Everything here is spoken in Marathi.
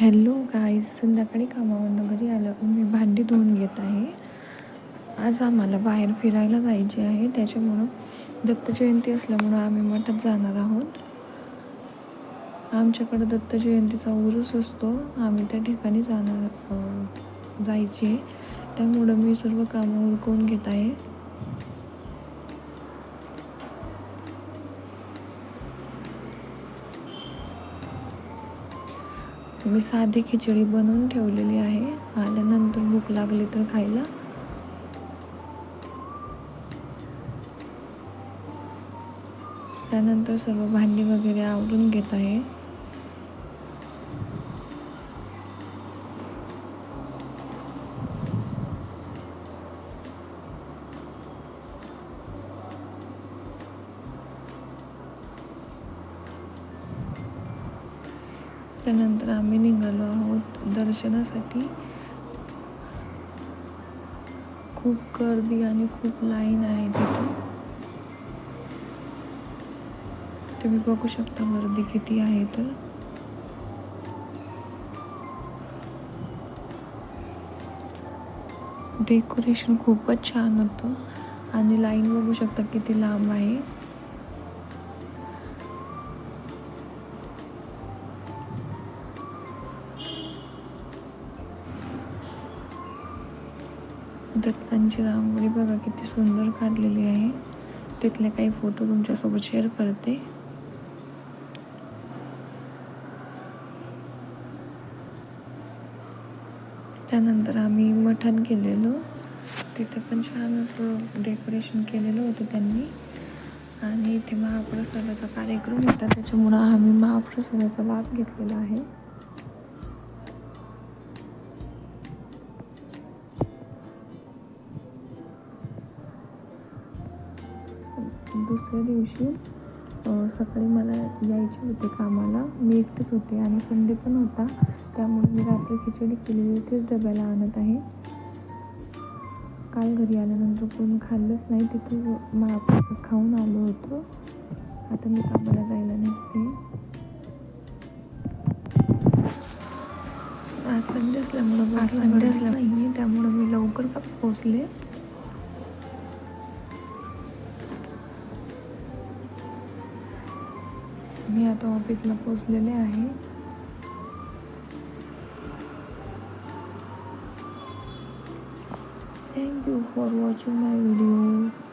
हॅलो गाईज, संध्याकाळी कामावरून घरी आलं मी भांडी धुवून घेत आहे. आज आम्हाला बाहेर फिरायला जायचे आहे, त्याच्यामुळं दत्त जयंती असल्यामुळं आम्ही मठात जाणार आहोत. आमच्याकडं दत्त जयंतीचा उरूस असतो, आम्ही त्या ठिकाणी जायचे, त्यामुळं मी सर्व कामं उरकून घेत आहे. मी साधी खिचडी बनवून ठेवलेली आहे, आल्यानंतर भूक लागली तर खायला. त्यानंतर सर्व भांडी वगैरे आवरून घेत आहे. त्यानंतर आम्ही निघालो आहोत दर्शनासाठी. खूप गर्दी आणि खूप लाईन आहे तिथे, तुम्ही बघू शकता गर्दी किती आहे. तर डेकोरेशन खूपच छान होतं आणि लाईन बघू शकता किती लांब आहे. दत्तांची रांगोळी बघा किती सुंदर काढलेली आहे. तिथले काही फोटो तुमच्यासोबत शेअर करते. त्यानंतर आम्ही मठात गेलेलो, तिथं पण छान असं डेकोरेशन केलेलं होतं त्यांनी. आणि इथे महाप्रसादाचा कार्यक्रम होता, त्याच्यामुळं आम्ही महाप्रसादाचा लाभ घेतलेला आहे. दुसऱ्या दिवशी सकाळी मला यायचे होते कामाला, मी एकटेच होते आणि संडे पण होता, त्यामुळे मी रात्री खिचडी केलेली तेच डब्याला आणत आहे. काल घरी आल्यानंतर कोणी खाल्लंच नाही, तिथं महाप्रसाद खाऊन आलो होतो. आता मी कामाला जायला निघते. आज संडे असल्यामुळं नाही, त्यामुळं मी लवकर पोचले. मी आता ऑफिसला पोचलेले आहे. Thank you for watching my video.